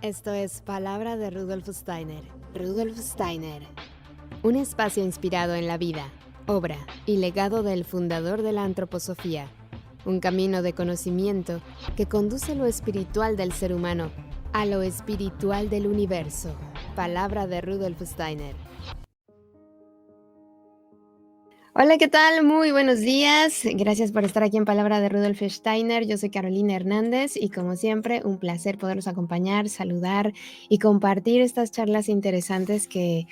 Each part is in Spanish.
Esto es Palabra de Rudolf Steiner. Rudolf Steiner. Un espacio inspirado en la vida, obra y legado del fundador de la antroposofía. Un camino de conocimiento que conduce lo espiritual del ser humano a lo espiritual del universo. Palabra de Rudolf Steiner. Hola, ¿qué tal? Muy buenos días. Gracias por estar aquí en Palabra de Rudolf Steiner. Yo soy Carolina Hernández y como siempre, un placer poderlos acompañar, saludar y compartir estas charlas interesantes que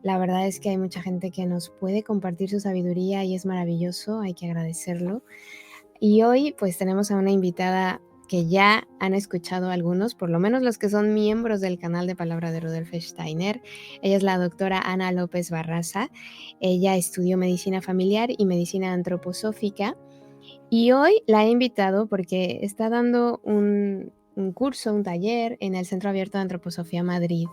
la verdad es que hay mucha gente que nos puede compartir su sabiduría y es maravilloso, hay que agradecerlo. Y hoy pues tenemos a una invitada que ya han escuchado algunos, por lo menos los que son miembros del canal de Palabra de Rudolf Steiner. Ella es la doctora Ana López Barraza. Ella estudió medicina familiar y medicina antroposófica y hoy la he invitado porque está dando un curso, un taller en el Centro Abierto de Antroposofía Madrid,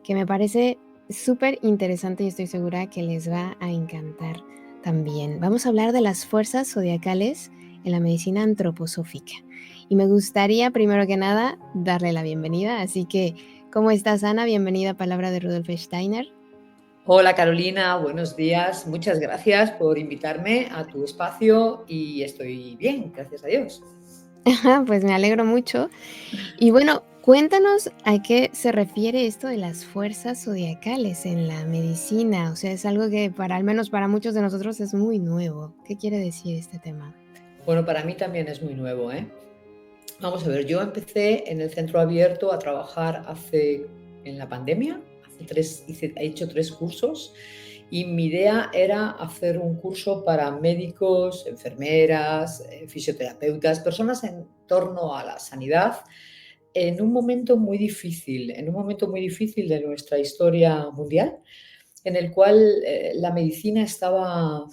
que me parece súper interesante y estoy segura que les va a encantar también. Vamos a hablar de las fuerzas zodiacales en la medicina antroposófica. Y me gustaría, primero que nada, darle la bienvenida. Así que, ¿cómo estás, Ana? Bienvenida a Palabra de Rudolf Steiner. Hola Carolina, buenos días. Muchas gracias por invitarme a tu espacio y estoy bien, gracias a Dios. Pues me alegro mucho. Y bueno, cuéntanos a qué se refiere esto de las fuerzas zodiacales en la medicina. O sea, es algo que al menos para muchos de nosotros es muy nuevo. ¿Qué quiere decir este tema? Bueno, para mí también es muy nuevo, ¿eh? Vamos a ver, yo empecé en el centro abierto a trabajar en la pandemia, he hecho 3 cursos y mi idea era hacer un curso para médicos, enfermeras, fisioterapeutas, personas en torno a la sanidad en un momento muy difícil, de nuestra historia mundial, en el cual la medicina estaba,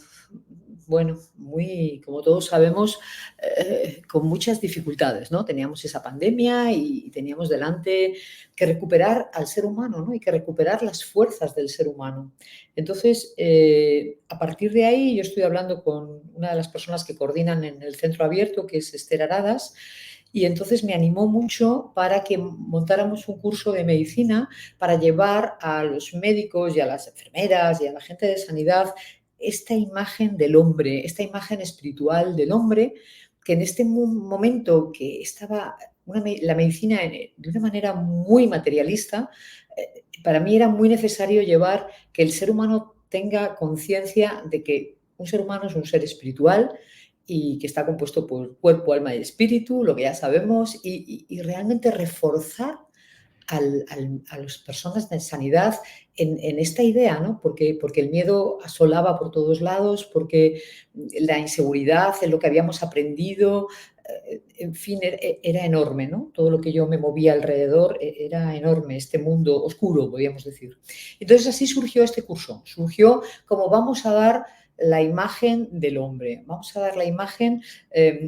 bueno, muy, como todos sabemos, con muchas dificultades, ¿no? Teníamos esa pandemia y teníamos delante que recuperar al ser humano, ¿no? Y que recuperar las fuerzas del ser humano. Entonces, a partir de ahí, yo estoy hablando con una de las personas que coordinan en el centro abierto, que es Esther Aradas, y entonces me animó mucho para que montáramos un curso de medicina para llevar a los médicos y a las enfermeras y a la gente de sanidad esta imagen del hombre, esta imagen espiritual del hombre, que en este momento que estaba la medicina de una manera muy materialista, para mí era muy necesario llevar que el ser humano tenga conciencia de que un ser humano es un ser espiritual y que está compuesto por cuerpo, alma y espíritu, lo que ya sabemos, y realmente reforzar a las personas de sanidad en esta idea, ¿no? Porque el miedo asolaba por todos lados, porque la inseguridad en lo que habíamos aprendido, en fin, era enorme, ¿no? Todo lo que yo me movía alrededor era enorme, este mundo oscuro, podríamos decir. Entonces así surgió este curso, surgió como vamos a dar la imagen del hombre. Vamos a dar la imagen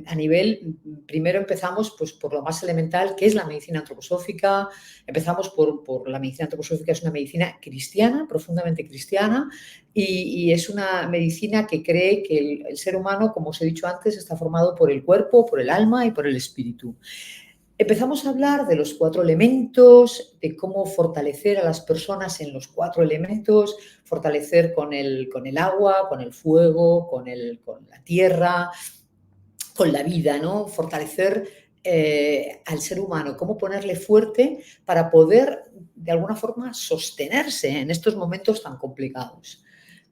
a nivel, primero empezamos pues, por lo más elemental, que es la medicina antroposófica. Empezamos por la medicina antroposófica, es una medicina cristiana, profundamente cristiana, y es una medicina que cree que el ser humano, como os he dicho antes, está formado por el cuerpo, por el alma y por el espíritu. Empezamos a hablar de los 4 elementos, de cómo fortalecer a las personas en los 4 elementos, fortalecer con el agua, con el fuego, con la tierra, con la vida, ¿no? Fortalecer al ser humano, cómo ponerle fuerte para poder, de alguna forma, sostenerse en estos momentos tan complicados.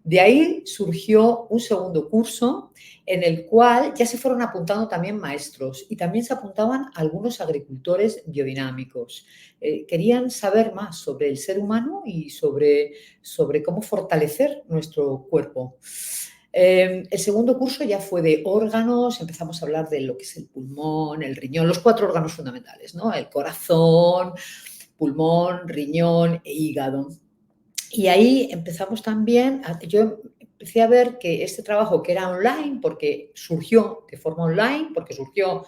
De ahí surgió un segundo curso en el cual ya se fueron apuntando también maestros y también se apuntaban algunos agricultores biodinámicos. Querían saber más sobre el ser humano y sobre cómo fortalecer nuestro cuerpo. El segundo curso ya fue de órganos, empezamos a hablar de lo que es el pulmón, el riñón, los 4 órganos fundamentales, ¿no? El corazón, pulmón, riñón e hígado. Y ahí empezamos también, yo empecé a ver que este trabajo que era online, porque surgió de forma online, porque surgió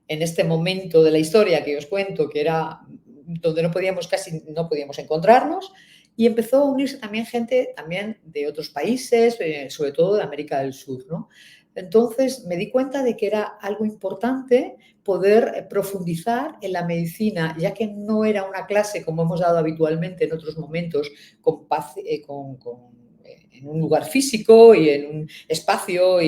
en este momento de la historia que os cuento, que era donde casi no podíamos encontrarnos, y empezó a unirse también gente también de otros países, sobre todo de América del Sur, ¿no? Entonces me di cuenta de que era algo importante poder profundizar en la medicina, ya que no era una clase como hemos dado habitualmente en otros momentos, en un lugar físico y en un espacio,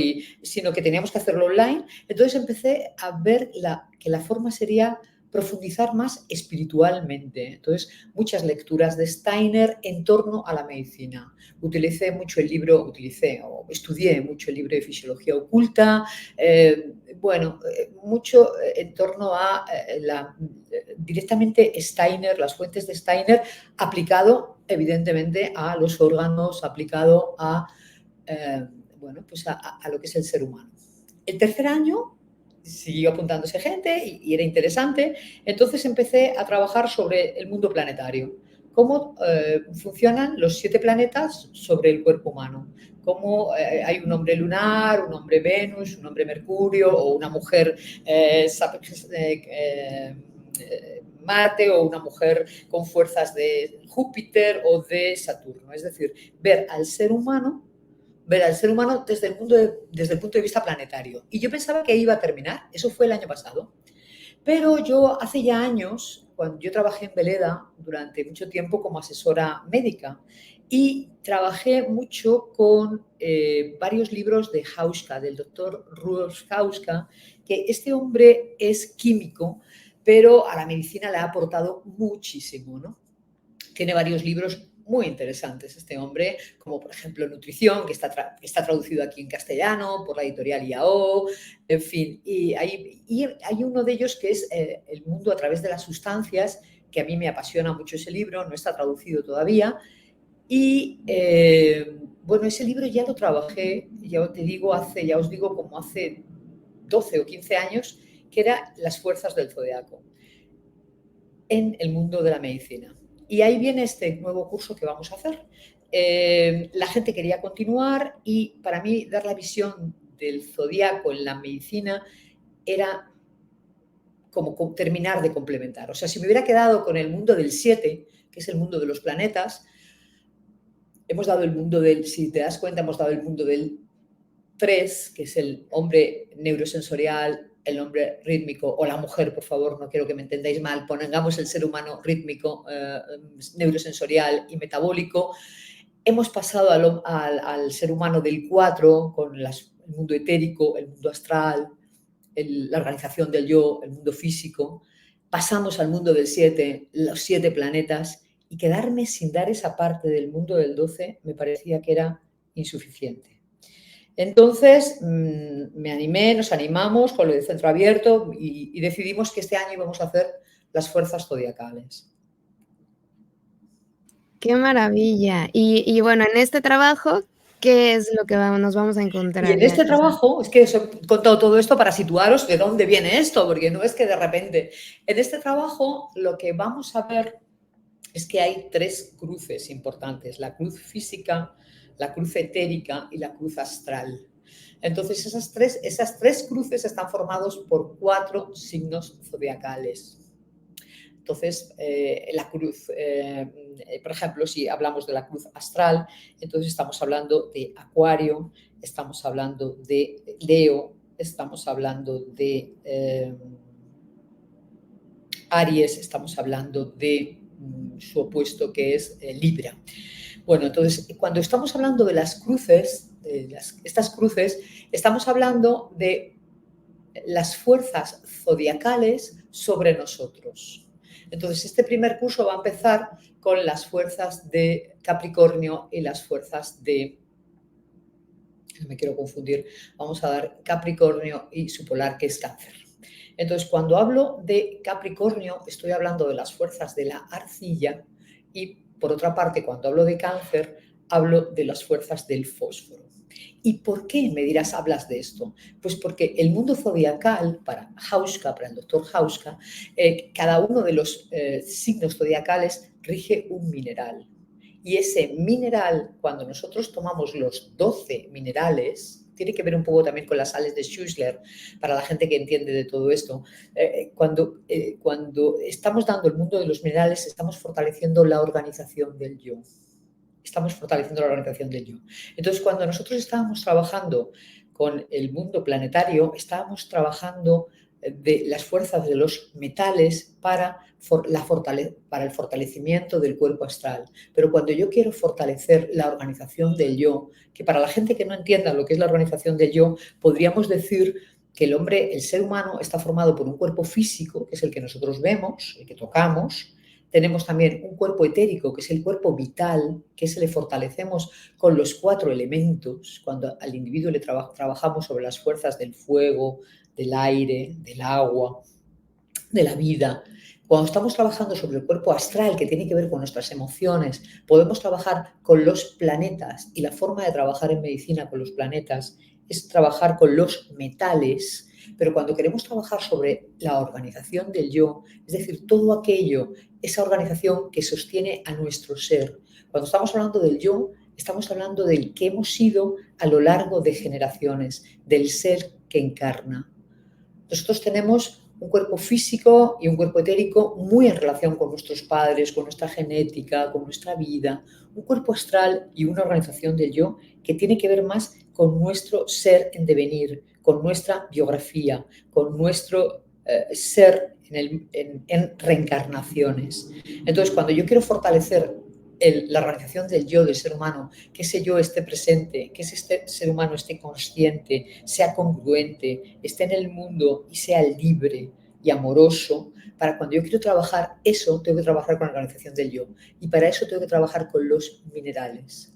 sino que teníamos que hacerlo online. Entonces empecé a ver que la forma sería profundizar más espiritualmente. Entonces, muchas lecturas de Steiner en torno a la medicina. Estudié mucho el libro de Fisiología Oculta, mucho en torno a directamente Steiner, las fuentes de Steiner, aplicado evidentemente a los órganos, aplicado a lo que es el ser humano. El tercer año siguió apuntándose gente y era interesante. Entonces empecé a trabajar sobre el mundo planetario, cómo funcionan los 7 planetas sobre el cuerpo humano, cómo hay un hombre lunar, un hombre Venus, un hombre Mercurio o una mujer Marte o una mujer con fuerzas de Júpiter o de Saturno. Es decir, ver al ser humano desde desde el punto de vista planetario. Y yo pensaba que iba a terminar, eso fue el año pasado. Pero yo hace ya años, cuando yo trabajé en Veleda durante mucho tiempo como asesora médica y trabajé mucho con varios libros de Hauska, del doctor Rudolf Hauska, que este hombre es químico, pero a la medicina le ha aportado muchísimo, ¿no? Tiene varios libros muy interesantes este hombre, como por ejemplo Nutrición, que está traducido aquí en castellano por la editorial IAO, en fin, y hay uno de ellos que es El mundo a través de las sustancias, que a mí me apasiona mucho ese libro, no está traducido todavía, y ese libro ya lo trabajé, ya os digo, como hace 12 o 15 años, que era Las fuerzas del zodiaco en el mundo de la medicina. Y ahí viene este nuevo curso que vamos a hacer. La gente quería continuar y para mí dar la visión del zodiaco en la medicina era como terminar de complementar. O sea, si me hubiera quedado con el mundo del 7, que es el mundo de los planetas, si te das cuenta, hemos dado el mundo del 3, que es el hombre neurosensorial, el hombre rítmico, o la mujer, por favor, no quiero que me entendáis mal, pongamos el ser humano rítmico, neurosensorial y metabólico. Hemos pasado al ser humano del 4, con el mundo etérico, el mundo astral, la organización del yo, el mundo físico. Pasamos al mundo del 7, los 7 planetas, y quedarme sin dar esa parte del mundo del 12 me parecía que era insuficiente. Entonces nos animamos con lo del centro abierto y decidimos que este año íbamos a hacer las fuerzas zodiacales. ¡Qué maravilla! Y bueno, en este trabajo, ¿qué es lo que nos vamos a encontrar? Y en este trabajo, es que os he contado todo esto para situaros de dónde viene esto, porque no es que de repente. En este trabajo lo que vamos a ver es que hay 3 cruces importantes: la cruz física, la cruz etérica y la cruz astral. Entonces, esas tres cruces están formados por 4 signos zodiacales. Entonces, la cruz, por ejemplo, si hablamos de la cruz astral, entonces estamos hablando de Acuario, estamos hablando de Leo, estamos hablando de Aries, estamos hablando de su opuesto, que es Libra. Bueno, entonces, cuando estamos hablando de las cruces, estas cruces, estamos hablando de las fuerzas zodiacales sobre nosotros. Entonces, este primer curso va a empezar con las fuerzas de Capricornio y las fuerzas de... No me quiero confundir. Vamos a dar Capricornio y su polar, que es Cáncer. Entonces, cuando hablo de Capricornio, estoy hablando de las fuerzas de la arcilla y, por otra parte, cuando hablo de Cáncer, hablo de las fuerzas del fósforo. ¿Y por qué, me dirás, hablas de esto? Pues porque el mundo zodiacal, para Hauska, para el doctor Hauska, cada uno de los signos zodiacales rige un mineral. Y ese mineral, cuando nosotros tomamos los 12 minerales, tiene que ver un poco también con las sales de Schussler, para la gente que entiende de todo esto. Cuando estamos dando el mundo de los minerales, estamos fortaleciendo la organización del yo. Estamos fortaleciendo la organización del yo. Entonces, cuando nosotros estábamos trabajando con el mundo planetario, estábamos trabajando de las fuerzas de los metales para el fortalecimiento del cuerpo astral. Pero cuando yo quiero fortalecer la organización del yo, que para la gente que no entienda lo que es la organización del yo, podríamos decir que el hombre, el ser humano, está formado por un cuerpo físico, que es el que nosotros vemos, el que tocamos. Tenemos también un cuerpo etérico, que es el cuerpo vital, que se le fortalecemos con los 4 elementos. Cuando al individuo le trabajamos sobre las fuerzas del fuego, del aire, del agua, de la vida. Cuando estamos trabajando sobre el cuerpo astral, que tiene que ver con nuestras emociones, podemos trabajar con los planetas, y la forma de trabajar en medicina con los planetas es trabajar con los metales. Pero cuando queremos trabajar sobre la organización del yo, es decir, todo aquello, esa organización que sostiene a nuestro ser. Cuando estamos hablando del yo, estamos hablando del que hemos sido a lo largo de generaciones, del ser que encarna. Nosotros tenemos un cuerpo físico y un cuerpo etérico muy en relación con nuestros padres, con nuestra genética, con nuestra vida, un cuerpo astral y una organización del yo que tiene que ver más con nuestro ser en devenir, con nuestra biografía, con nuestro ser en reencarnaciones. Entonces, cuando yo quiero fortalecer la organización del yo del ser humano, que ese yo esté presente, que ese ser humano esté consciente, sea congruente, esté en el mundo y sea libre y amoroso, para cuando yo quiero trabajar eso, tengo que trabajar con la organización del yo. Y para eso tengo que trabajar con los minerales.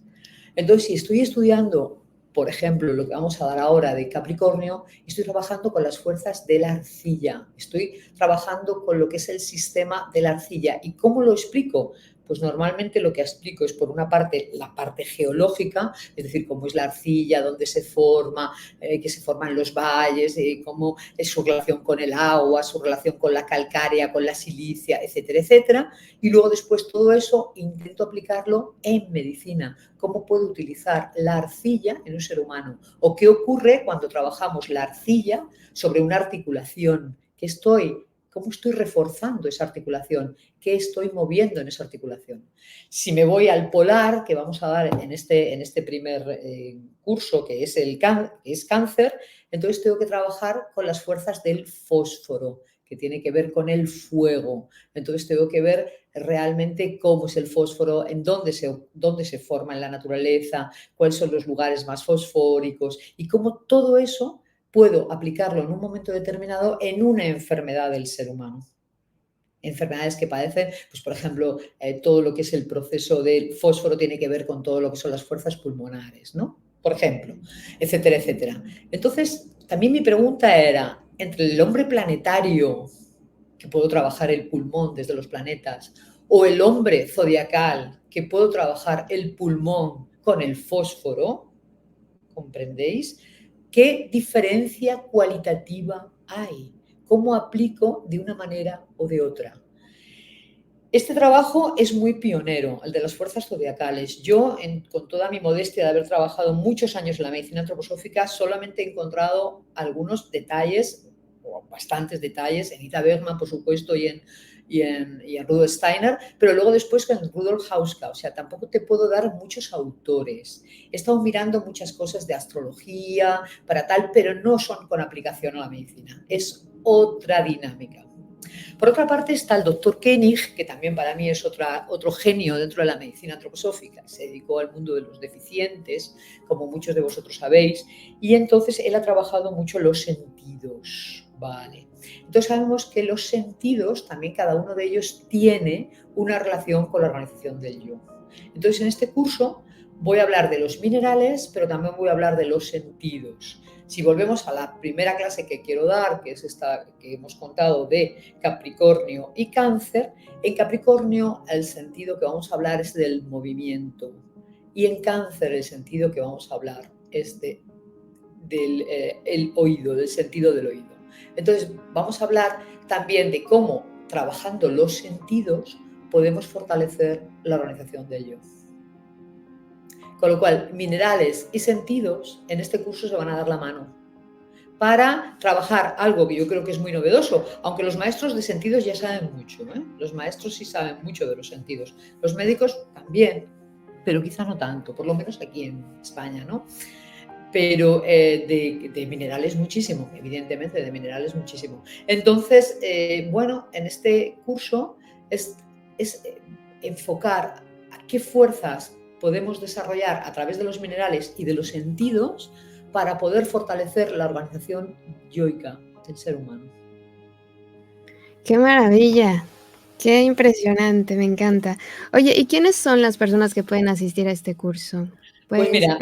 Entonces, si estoy estudiando, por ejemplo, lo que vamos a dar ahora de Capricornio, estoy trabajando con las fuerzas de la arcilla, estoy trabajando con lo que es el sistema de la arcilla. ¿Y cómo lo explico? Pues normalmente lo que explico es, por una parte, la parte geológica, es decir, cómo es la arcilla, dónde se forma, que se forman los valles, cómo es su relación con el agua, su relación con la calcárea, con la silicia, etcétera, etcétera. Y luego después todo eso intento aplicarlo en medicina. ¿Cómo puedo utilizar la arcilla en un ser humano? ¿O qué ocurre cuando trabajamos la arcilla sobre una articulación? ¿Cómo estoy reforzando esa articulación? ¿Qué estoy moviendo en esa articulación? Si me voy al polar, que vamos a dar en este primer curso, que es cáncer, entonces tengo que trabajar con las fuerzas del fósforo, que tiene que ver con el fuego. Entonces tengo que ver realmente cómo es el fósforo, en dónde se forma en la naturaleza, cuáles son los lugares más fosfóricos y cómo todo eso puedo aplicarlo en un momento determinado en una enfermedad del ser humano. Enfermedades que padecen, pues por ejemplo, todo lo que es el proceso del fósforo tiene que ver con todo lo que son las fuerzas pulmonares, ¿no? Por ejemplo, etcétera, etcétera. Entonces, también mi pregunta era, entre el hombre planetario, que puedo trabajar el pulmón desde los planetas, o el hombre zodiacal, que puedo trabajar el pulmón con el fósforo, ¿comprendéis? ¿Qué diferencia cualitativa hay? ¿Cómo aplico de una manera o de otra? Este trabajo es muy pionero, el de las fuerzas zodiacales. Yo, con toda mi modestia de haber trabajado muchos años en la medicina antroposófica, solamente he encontrado algunos detalles, o bastantes detalles, en Ita Bergman, por supuesto, y en Rudolf Steiner, pero luego después con Rudolf Hauska. O sea, tampoco te puedo dar muchos autores. He estado mirando muchas cosas de astrología, para tal, pero no son con aplicación a la medicina. Es otra dinámica. Por otra parte está el doctor Koenig, que también para mí es otro genio dentro de la medicina antroposófica. Se dedicó al mundo de los deficientes, como muchos de vosotros sabéis, y entonces él ha trabajado mucho los sentidos. Vale. Entonces sabemos que los sentidos, también cada uno de ellos tiene una relación con la organización del yo. Entonces en este curso voy a hablar de los minerales, pero también voy a hablar de los sentidos. Si volvemos a la primera clase que quiero dar, que es esta que hemos contado de Capricornio y Cáncer, en Capricornio el sentido que vamos a hablar es del movimiento y en Cáncer el sentido que vamos a hablar es del oído, del sentido del oído. Entonces vamos a hablar también de cómo, trabajando los sentidos, podemos fortalecer la organización del yo. Con lo cual, minerales y sentidos en este curso se van a dar la mano para trabajar algo que yo creo que es muy novedoso, aunque los maestros de sentidos ya saben mucho, ¿eh? Los maestros sí saben mucho de los sentidos. Los médicos también, pero quizá no tanto, por lo menos aquí en España, ¿no? pero de minerales muchísimo, evidentemente, de minerales muchísimo. Entonces, bueno, en este curso es enfocar a qué fuerzas podemos desarrollar a través de los minerales y de los sentidos para poder fortalecer la organización yoica del ser humano. Qué maravilla, qué impresionante, me encanta. Oye, ¿y quiénes son las personas que pueden asistir a este curso? Pues Pues, mira,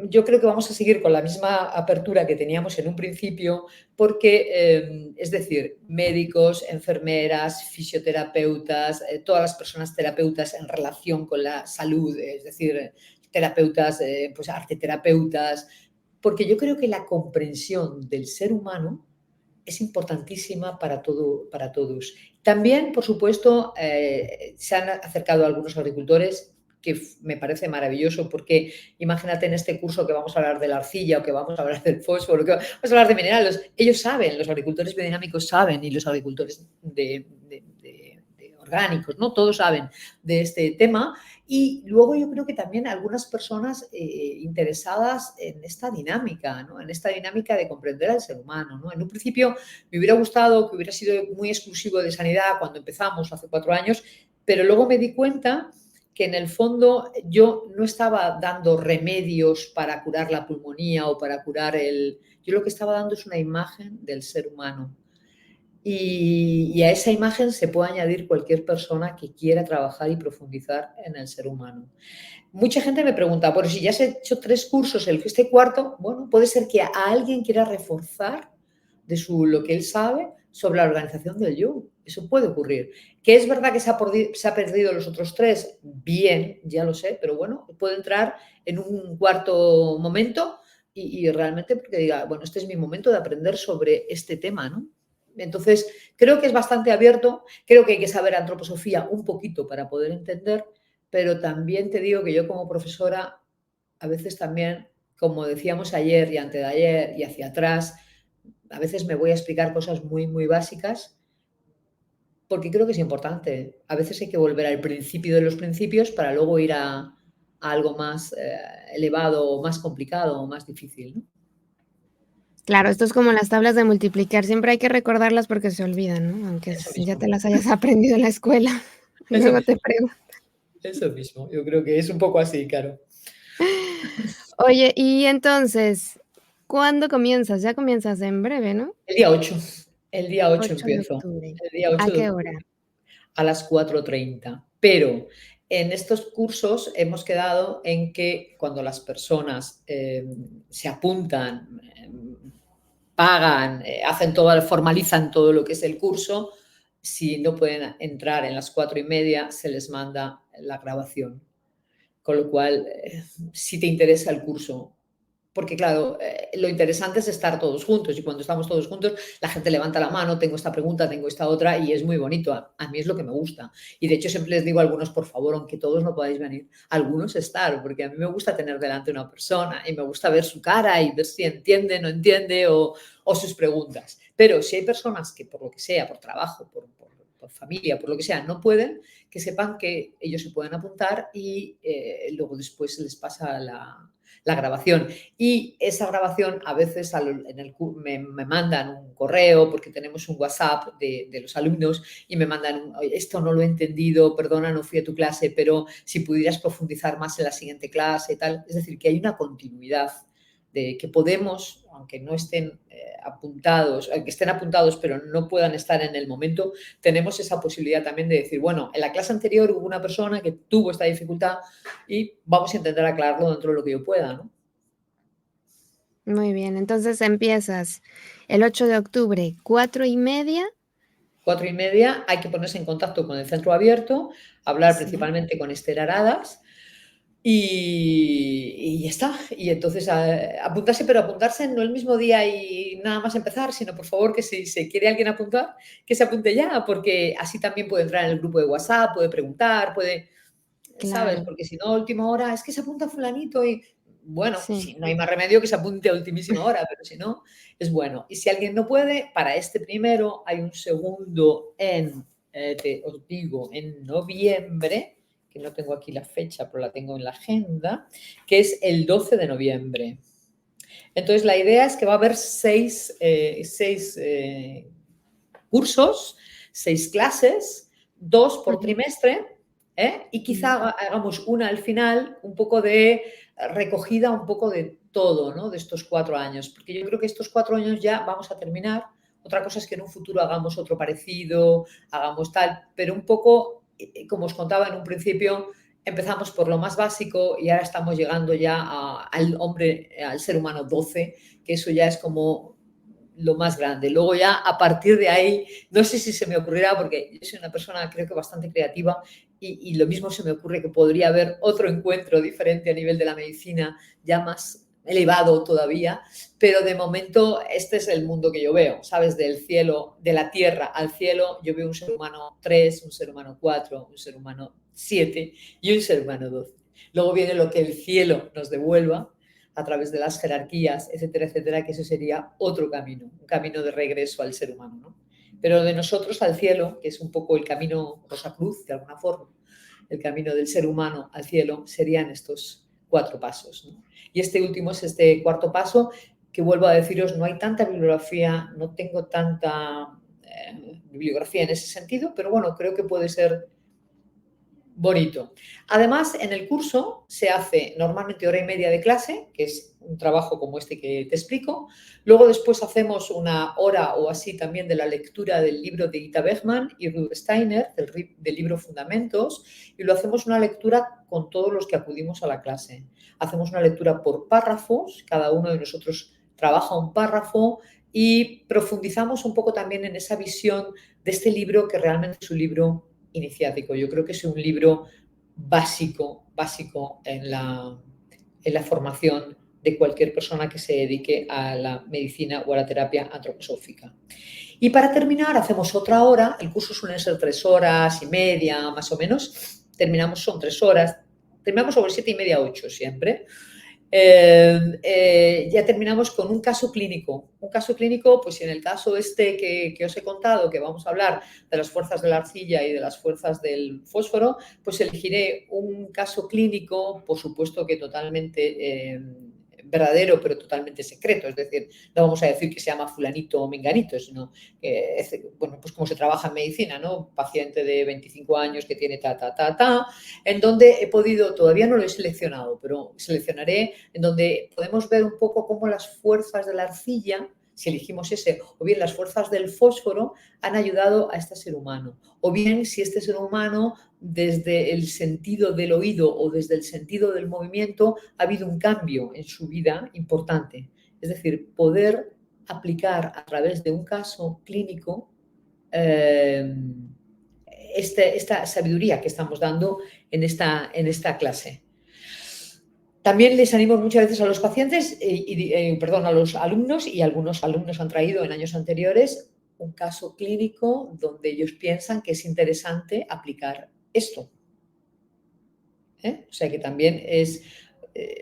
yo creo que vamos a seguir con la misma apertura que teníamos en un principio, porque, es decir, médicos, enfermeras, fisioterapeutas, todas las personas terapeutas en relación con la salud, es decir, terapeutas, pues arteterapeutas, porque yo creo que la comprensión del ser humano es importantísima para todos. También, por supuesto, se han acercado algunos agricultores que me parece maravilloso porque imagínate en este curso que vamos a hablar de la arcilla o que vamos a hablar del fósforo, que vamos a hablar de minerales, ellos saben, los agricultores biodinámicos saben y los agricultores de orgánicos, ¿no? Todos saben de este tema y luego yo creo que también algunas personas interesadas en esta dinámica, ¿no? En esta dinámica de comprender al ser humano, ¿no? En un principio me hubiera gustado que hubiera sido muy exclusivo de sanidad cuando empezamos hace 4 años, pero luego me di cuenta que en el fondo yo no estaba dando remedios para curar la pulmonía o para curar el... Yo lo que estaba dando es una imagen del ser humano. Y a esa imagen se puede añadir cualquier persona que quiera trabajar y profundizar en el ser humano. Mucha gente me pregunta, bueno, si ya has hecho 3 cursos, este cuarto, bueno, puede ser que a alguien quiera reforzar lo que él sabe sobre la organización del yo. Eso puede ocurrir. Que es verdad que se ha perdido los otros 3, bien, ya lo sé, pero bueno, puede entrar en un cuarto momento y realmente porque diga, bueno, este es mi momento de aprender sobre este tema, ¿no? Entonces, creo que es bastante abierto, creo que hay que saber antroposofía un poquito para poder entender, pero también te digo que yo como profesora, a veces también, como decíamos ayer y antes de ayer y hacia atrás, a veces me voy a explicar cosas muy, muy básicas porque creo que es importante. A veces hay que volver al principio de los principios para luego ir a algo más elevado, más complicado o más difícil, ¿no? claro, esto es como las tablas de multiplicar, siempre hay que recordarlas porque se olvidan, ¿no? Aunque Eso ya te mismo, las hayas aprendido en la escuela. eso Luego te mismo, pregunto. eso mismo. Yo creo que es un poco así, claro. Oye, y entonces, ¿cuándo comienzas? Ya comienzas en breve, ¿no? El día 8, el día 8 8 de empiezo, octubre. el día ¿A 8 de qué hora? octubre. A las 4:30. Pero en estos cursos hemos quedado en que cuando las personas se apuntan, pagan, formalizan todo lo que es el curso, si no pueden entrar en las 4:30, se les manda la grabación. Con lo cual, si te interesa el curso, porque claro, lo interesante es estar todos juntos y cuando estamos todos juntos la gente levanta la mano, tengo esta pregunta, tengo esta otra y es muy bonito. A mí es lo que me gusta. Y de hecho siempre les digo a algunos, por favor, aunque todos no podáis venir, algunos estar, porque a mí me gusta tener delante una persona y me gusta ver su cara y ver si entiende, no entiende o sus preguntas. Pero si hay personas que por lo que sea, por trabajo, por familia, por lo que sea, no pueden, que sepan que ellos se pueden apuntar y luego después se les pasa la grabación. Y esa grabación a veces me mandan un correo porque tenemos un WhatsApp de los alumnos y me mandan esto no lo he entendido, perdona, no fui a tu clase, pero si pudieras profundizar más en la siguiente clase y tal. Es decir, que hay una continuidad de que podemos, aunque no estén apuntados, aunque estén apuntados pero no puedan estar en el momento, tenemos esa posibilidad también de decir, bueno, en la clase anterior hubo una persona que tuvo esta dificultad y vamos a intentar aclararlo dentro de lo que yo pueda, ¿no? Muy bien, entonces empiezas el 8 de octubre, 4:30. 4:30 hay que ponerse en contacto con el centro abierto, hablar Sí, principalmente con Esther Aradas y ya está. Y entonces apuntarse, pero apuntarse no el mismo día y nada más empezar, sino por favor que si se quiere alguien apuntar, que se apunte ya, porque así también puede entrar en el grupo de WhatsApp, puede preguntar, puede, ¿sabes? claro, Porque si no, a última hora, es que se apunta fulanito y bueno, sí. si no hay más remedio que se apunte a ultimísima hora, pero si no, es bueno. Y si alguien no puede, para este primero hay un segundo os digo, en noviembre, que no tengo aquí la fecha, pero la tengo en la agenda, que es el 12 de noviembre. Entonces, la idea es que va a haber seis cursos, 6 clases, 2 por trimestre, ¿eh? Y quizá Ujú. hagamos una al final, un poco de recogida, un poco de todo, ¿no? De estos 4 años, porque yo creo que estos 4 años ya vamos a terminar. Otra cosa es que en un futuro hagamos otro parecido, hagamos tal, pero un poco, como os contaba en un principio, empezamos por lo más básico y ahora estamos llegando ya al hombre, al ser humano 12, que eso ya es como lo más grande. Luego ya a partir de ahí, no sé si se me ocurrirá, porque yo soy una persona creo que bastante creativa y lo mismo se me ocurre que podría haber otro encuentro diferente a nivel de la medicina, ya más elevado todavía, pero de momento este es el mundo que yo veo, ¿sabes? Del cielo, de la tierra al cielo, yo veo un ser humano 3, un ser humano 4, un ser humano 7 y un ser humano 12. Luego viene lo que el cielo nos devuelva a través de las jerarquías, etcétera, etcétera, que eso sería otro camino, un camino de regreso al ser humano, ¿no? Pero de nosotros al cielo, que es un poco el camino Rosacruz, de alguna forma, el camino del ser humano al cielo, serían estos 4 pasos, ¿no? Y este último es este cuarto paso, que vuelvo a deciros, no hay tanta bibliografía, no tengo tanta bibliografía en ese sentido, pero bueno, creo que puede ser bonito. Además, en el curso se hace normalmente hora y media de clase, que es un trabajo como este que te explico. Luego después hacemos una hora o así también de la lectura del libro de Ita Bergman y Rudolf Steiner, del libro Fundamentos, y lo hacemos una lectura con todos los que acudimos a la clase. Hacemos una lectura por párrafos, cada uno de nosotros trabaja un párrafo y profundizamos un poco también en esa visión de este libro que realmente es un libro iniciático. Yo creo que es un libro básico, básico en la formación de cualquier persona que se dedique a la medicina o a la terapia antroposófica. Y para terminar, hacemos otra hora. El curso suele ser 3 horas y media, más o menos. Son 3 horas. Terminamos sobre 7:30, 8 siempre. Ya terminamos con un caso clínico. Un caso clínico, pues en el caso este que os he contado, que vamos a hablar de las fuerzas de la arcilla y de las fuerzas del fósforo, pues elegiré un caso clínico, por supuesto que totalmente verdadero, pero totalmente secreto. Es decir, no vamos a decir que se llama fulanito o menganito, sino que, bueno, pues como se trabaja en medicina, ¿no? Paciente de 25 años que tiene en donde he podido, todavía no lo he seleccionado, pero seleccionaré en donde podemos ver un poco cómo las fuerzas de la arcilla, si elegimos ese, o bien las fuerzas del fósforo, han ayudado a este ser humano. O bien si este ser humano, desde el sentido del oído o desde el sentido del movimiento, ha habido un cambio en su vida importante. Es decir, poder aplicar a través de un caso clínico eh, esta sabiduría que estamos dando en esta clase. También les animo muchas veces a los pacientes, perdón, a los alumnos, y algunos alumnos han traído en años anteriores un caso clínico donde ellos piensan que es interesante aplicar esto. ¿Eh? O sea que también es,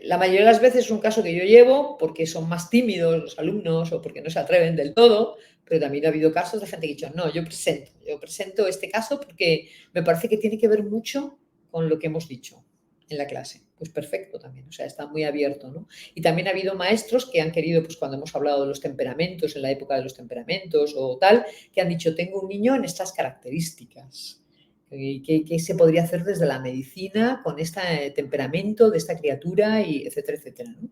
la mayoría de las veces es un caso que yo llevo porque son más tímidos los alumnos o porque no se atreven del todo, pero también ha habido casos de gente que ha dicho, no, yo presento este caso porque me parece que tiene que ver mucho con lo que hemos dicho en la clase. Pues perfecto también, o sea, está muy abierto, ¿no? Y también ha habido maestros que han querido, pues cuando hemos hablado de los temperamentos, en la época de los temperamentos o tal, que han dicho, tengo un niño en estas características. ¿Qué se podría hacer desde la medicina con este temperamento de esta criatura, y etcétera, etcétera, ¿no?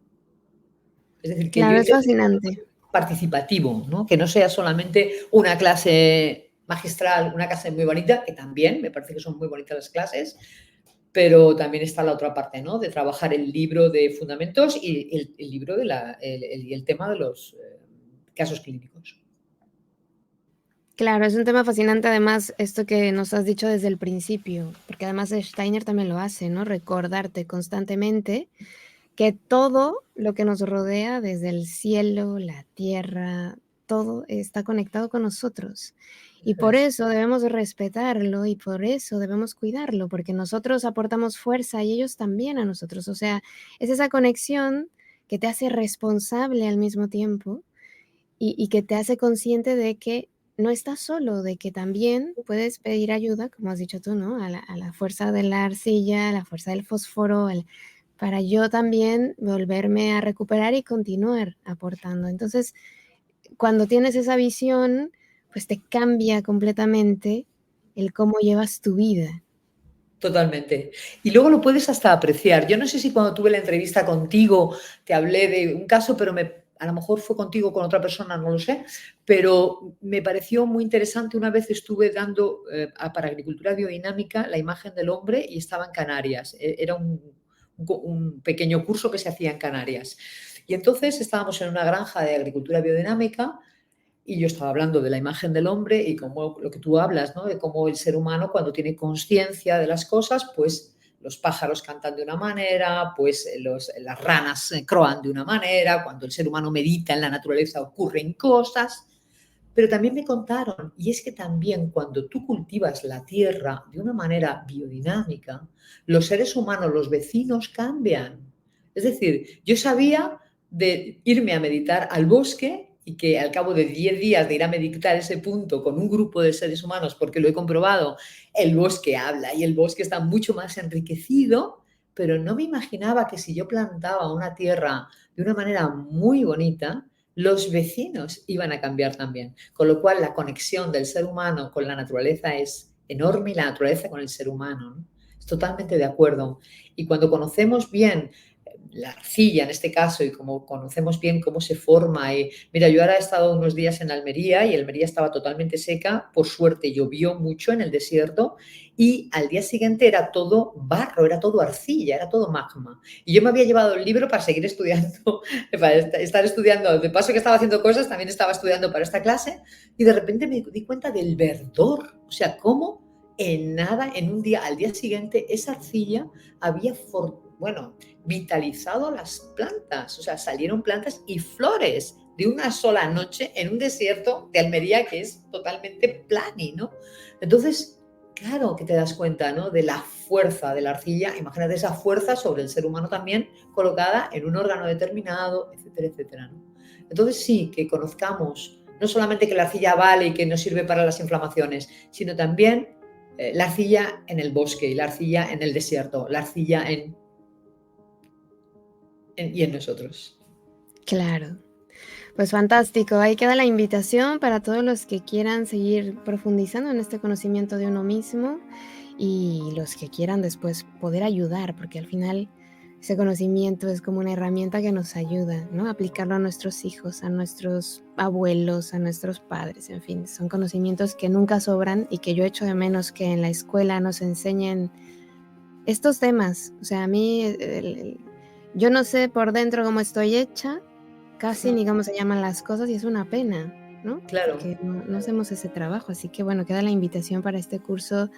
Es decir, que yo Claro, es intento fascinante. participativo, ¿no? Que no sea solamente una clase magistral, una clase muy bonita, que también me parece que son muy bonitas las clases, pero también está la otra parte, ¿no? De trabajar el libro de fundamentos y el libro y el tema de los casos clínicos. Claro, es un tema fascinante, además, esto que nos has dicho desde el principio, porque además Steiner también lo hace, ¿no? Recordarte constantemente que todo lo que nos rodea, desde el cielo, la tierra, todo está conectado con nosotros. Y Eso por es. eso debemos respetarlo y por eso debemos cuidarlo, porque nosotros aportamos fuerza y ellos también a nosotros. O sea, es esa conexión que te hace responsable al mismo tiempo y que te hace consciente de que no estás solo, de que también puedes pedir ayuda, como has dicho tú, ¿no? A la fuerza de la arcilla, a la fuerza del fósforo, para yo también volverme a recuperar y continuar aportando. Entonces, cuando tienes esa visión, pues te cambia completamente el cómo llevas tu vida. Totalmente. Y luego lo puedes hasta apreciar. Yo no sé si cuando tuve la entrevista contigo te hablé de un caso, pero a lo mejor fue contigo o con otra persona, no lo sé, pero me pareció muy interesante. Una vez estuve dando para agricultura biodinámica la imagen del hombre y estaba en Canarias. Era un pequeño curso que se hacía en Canarias. Y entonces estábamos en una granja de agricultura biodinámica y yo estaba hablando de la imagen del hombre y como lo que tú hablas, ¿no? De cómo el ser humano cuando tiene conciencia de las cosas, pues los pájaros cantan de una manera, pues las ranas croan de una manera, cuando el ser humano medita en la naturaleza ocurren cosas. Pero también me contaron, y es que también cuando tú cultivas la tierra de una manera biodinámica, los seres humanos, los vecinos cambian. Es decir, yo sabía de irme a meditar al bosque y que al cabo de 10 días de ir a meditar ese punto con un grupo de seres humanos, porque lo he comprobado, el bosque habla y el bosque está mucho más enriquecido, pero no me imaginaba que si yo plantaba una tierra de una manera muy bonita, los vecinos iban a cambiar también. Con lo cual, la conexión del ser humano con la naturaleza es enorme y la naturaleza con el ser humano, ¿no? Es totalmente de acuerdo. Y cuando conocemos bien la arcilla en este caso y como conocemos bien cómo se forma. Mira, yo ahora he estado unos días en Almería y Almería estaba totalmente seca. Por suerte llovió mucho en el desierto y al día siguiente era todo barro, era todo arcilla, era todo magma. Y yo me había llevado el libro para seguir estudiando, para estar estudiando. De paso que estaba haciendo cosas, también estaba estudiando para esta clase y de repente me di cuenta del verdor. O sea, cómo en nada, en un día, al día siguiente, esa arcilla había vitalizado las plantas, o sea, salieron plantas y flores de una sola noche en un desierto de Almería que es totalmente plani, ¿no? Entonces, claro que te das cuenta, ¿no? De la fuerza de la arcilla, imagínate esa fuerza sobre el ser humano también colocada en un órgano determinado, etcétera, etcétera, ¿no? Entonces sí, que conozcamos no solamente que la arcilla vale y que nos sirve para las inflamaciones, sino también la arcilla en el bosque y la arcilla en el desierto, la arcilla y en nosotros. Claro. Pues fantástico, ahí queda la invitación para todos los que quieran seguir profundizando en este conocimiento de uno mismo y los que quieran después poder ayudar, porque al final ese conocimiento es como una herramienta que nos ayuda, ¿no? A aplicarlo a nuestros hijos, a nuestros abuelos, a nuestros padres, en fin, son conocimientos que nunca sobran y que yo echo de menos que en la escuela nos enseñen estos temas. O sea, a mí yo no sé por dentro cómo estoy hecha, casi ni cómo se llaman las cosas y es una pena, ¿no? Claro, Porque no claro. hacemos ese trabajo. Así que bueno, queda la invitación para este curso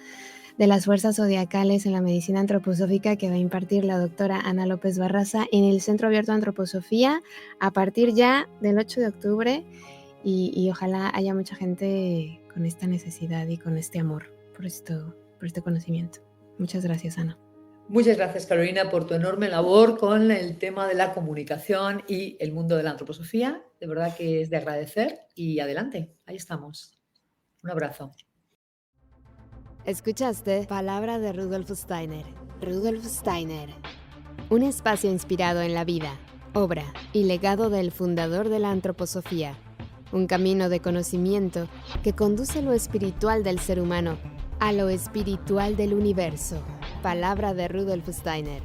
de las fuerzas zodiacales en la medicina antroposófica que va a impartir la doctora Ana López Barraza en el Centro Abierto de Antroposofía a partir ya del 8 de octubre y ojalá haya mucha gente con esta necesidad y con este amor por este conocimiento. Muchas gracias, Ana. Muchas gracias, Carolina, por tu enorme labor con el tema de la comunicación y el mundo de la antroposofía. De verdad que es de agradecer y adelante, ahí estamos. Un abrazo. Escuchaste Palabra de Rudolf Steiner. Rudolf Steiner. Un espacio inspirado en la vida, obra y legado del fundador de la antroposofía. Un camino de conocimiento que conduce lo espiritual del ser humano a lo espiritual del universo. Palabra de Rudolf Steiner.